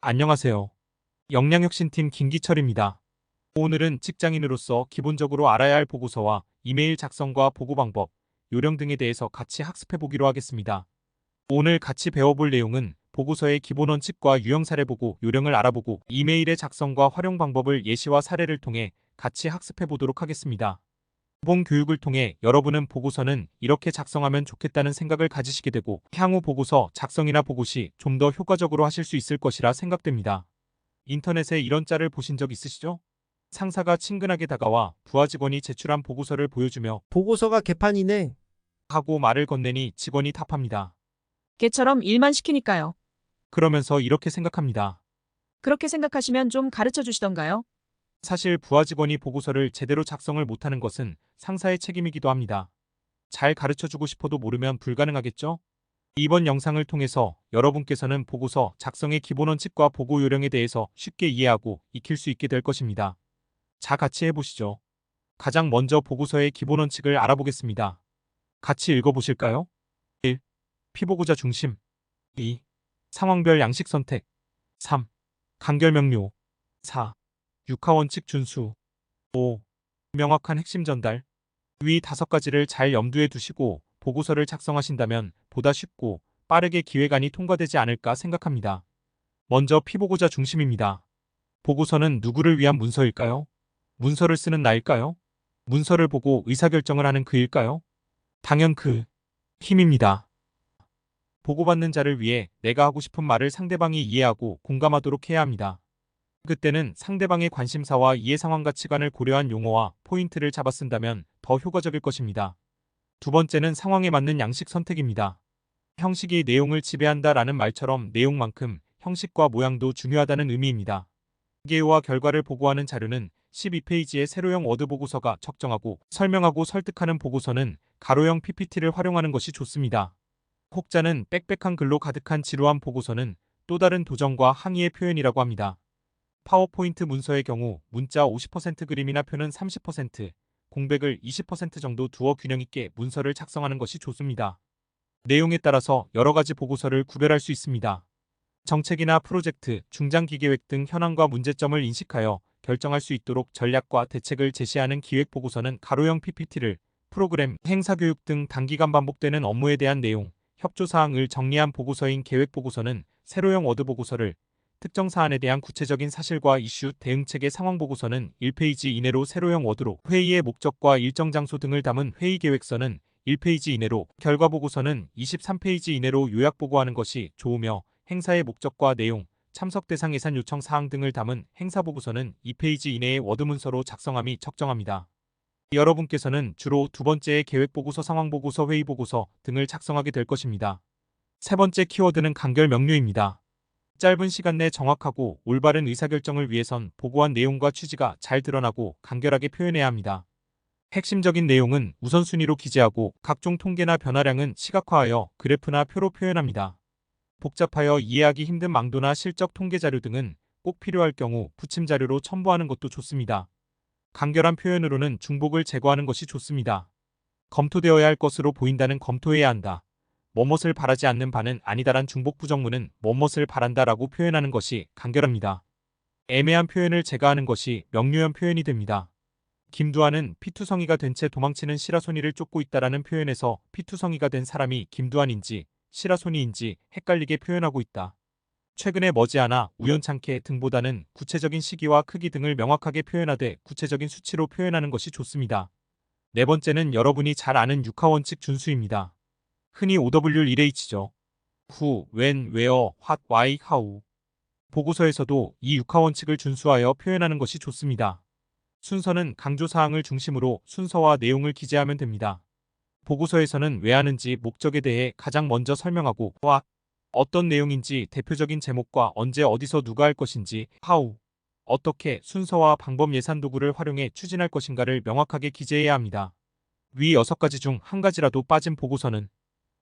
안녕하세요. 역량혁신팀 김기철입니다. 오늘은 직장인으로서 기본적으로 알아야 할 보고서와 이메일 작성과 보고 방법, 요령 등에 대해서 같이 학습해 보기로 하겠습니다. 오늘 같이 배워볼 내용은 보고서의 기본 원칙과 유형 사례 보고 요령을 알아보고 이메일의 작성과 활용 방법을 예시와 사례를 통해 같이 학습해 보도록 하겠습니다. 이번 교육을 통해 여러분은 보고서는 이렇게 작성하면 좋겠다는 생각을 가지시게 되고 향후 보고서 작성이나 보고 시 좀 더 효과적으로 하실 수 있을 것이라 생각됩니다. 인터넷에 이런 짤을 보신 적 있으시죠? 상사가 친근하게 다가와 부하 직원이 제출한 보고서를 보여주며 보고서가 개판이네. 하고 말을 건네니 직원이 답합니다. 걔처럼 일만 시키니까요. 그러면서 이렇게 생각합니다. 그렇게 생각하시면 좀 가르쳐 주시던가요? 사실 부하 직원이 보고서를 제대로 작성을 못하는 것은 상사의 책임이기도 합니다. 잘 가르쳐주고 싶어도 모르면 불가능하겠죠? 이번 영상을 통해서 여러분께서는 보고서 작성의 기본 원칙과 보고 요령에 대해서 쉽게 이해하고 익힐 수 있게 될 것입니다. 자, 같이 해보시죠. 가장 먼저 보고서의 기본 원칙을 알아보겠습니다. 같이 읽어보실까요? 1. 피보고자 중심. 2. 상황별 양식 선택. 3. 간결 명료. 4. 육하 원칙 준수. 5. 명확한 핵심 전달. 위 5가지를 잘 염두에 두시고 보고서를 작성하신다면 보다 쉽고 빠르게 기획안이 통과되지 않을까 생각합니다. 먼저 피보고자 중심입니다. 보고서는 누구를 위한 문서일까요? 문서를 쓰는 나일까요? 문서를 보고 의사결정을 하는 그일까요? 당연 그 힘입니다. 보고받는 자를 위해 내가 하고 싶은 말을 상대방이 이해하고 공감하도록 해야 합니다. 그때는 상대방의 관심사와 이해 상황 가치관을 고려한 용어와 포인트를 잡아 쓴다면 더 효과적일 것입니다. 두 번째는 상황에 맞는 양식 선택입니다. 형식이 내용을 지배한다라는 말처럼 내용만큼 형식과 모양도 중요하다는 의미입니다. 기계와 결과를 보고하는 자료는 12페이지의 세로형 워드 보고서가 적정하고 설명하고 설득하는 보고서는 가로형 PPT를 활용하는 것이 좋습니다. 혹자는 빽빽한 글로 가득한 지루한 보고서는 또 다른 도전과 항의의 표현이라고 합니다. 파워포인트 문서의 경우 문자 50% 그림이나 표는 30%, 공백을 20% 정도 두어 균형 있게 문서를 작성하는 것이 좋습니다. 내용에 따라서 여러 가지 보고서를 구별할 수 있습니다. 정책이나 프로젝트, 중장기계획 등 현황과 문제점을 인식하여 결정할 수 있도록 전략과 대책을 제시하는 기획보고서는 가로형 PPT를, 프로그램, 행사교육 등 단기간 반복되는 업무에 대한 내용, 협조사항을 정리한 보고서인 계획보고서는 세로형 워드보고서를, 특정 사안에 대한 구체적인 사실과 이슈, 대응책의 상황보고서는 1페이지 이내로 세로형 워드로, 회의의 목적과 일정 장소 등을 담은 회의계획서는 1페이지 이내로, 결과보고서는 23페이지 이내로 요약보고하는 것이 좋으며 행사의 목적과 내용, 참석 대상 예산 요청 사항 등을 담은 행사보고서는 2페이지 이내의 워드문서로 작성함이 적정합니다. 여러분께서는 주로 두 번째의 계획보고서, 상황보고서, 회의보고서 등을 작성하게 될 것입니다. 세 번째 키워드는 간결 명료입니다. 짧은 시간 내 정확하고 올바른 의사결정을 위해선 보고한 내용과 취지가 잘 드러나고 간결하게 표현해야 합니다. 핵심적인 내용은 우선순위로 기재하고 각종 통계나 변화량은 시각화하여 그래프나 표로 표현합니다. 복잡하여 이해하기 힘든 망도나 실적 통계 자료 등은 꼭 필요할 경우 부침 자료로 첨부하는 것도 좋습니다. 간결한 표현으로는 중복을 제거하는 것이 좋습니다. 검토되어야 할 것으로 보인다는 검토해야 한다. 뭐뭇을 바라지 않는 바는 아니다란 중복 부정문은 뭐뭇을 바란다라고 표현하는 것이 간결합니다. 애매한 표현을 제거하는 것이 명료한 표현이 됩니다. 김두한은 피투성이가 된 채 도망치는 시라소니를 쫓고 있다라는 표현에서 피투성이가 된 사람이 김두한인지 시라소니인지 헷갈리게 표현하고 있다. 최근에 머지않아 우연찮게 등보다는 구체적인 시기와 크기 등을 명확하게 표현하되 구체적인 수치로 표현하는 것이 좋습니다. 네 번째는 여러분이 잘 아는 육하원칙 준수입니다. 흔히 OWLH죠. Who, When, Where, What, Why, How. 보고서에서도 이 육하원칙을 준수하여 표현하는 것이 좋습니다. 순서는 강조사항을 중심으로 순서와 내용을 기재하면 됩니다. 보고서에서는 왜 하는지 목적에 대해 가장 먼저 설명하고 what, 어떤 내용인지 대표적인 제목과 언제 어디서 누가 할 것인지 how, 어떻게 순서와 방법 예산 도구를 활용해 추진할 것인가를 명확하게 기재해야 합니다. 위 6가지 중 한 가지라도 빠진 보고서는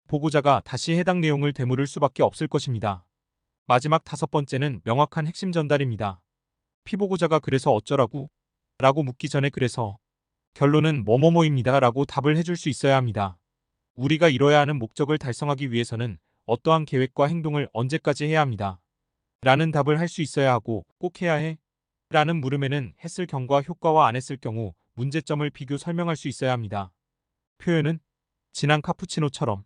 보고자가 다시 해당 내용을 되물을 수밖에 없을 것입니다. 마지막 5번째는 명확한 핵심 전달입니다. 피보고자가 그래서 어쩌라고? 라고 묻기 전에 그래서 결론은 뭐뭐뭐입니다 라고 답을 해줄 수 있어야 합니다. 우리가 이뤄야 하는 목적을 달성하기 위해서는 어떠한 계획과 행동을 언제까지 해야 합니다. 라는 답을 할 수 있어야 하고 꼭 해야 해? 라는 물음에는 했을 경과 효과와 안 했을 경우 문제점을 비교 설명할 수 있어야 합니다. 표현은 진한 카푸치노처럼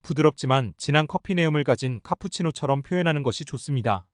부드럽지만 진한 커피 내음을 가진 카푸치노처럼 표현하는 것이 좋습니다.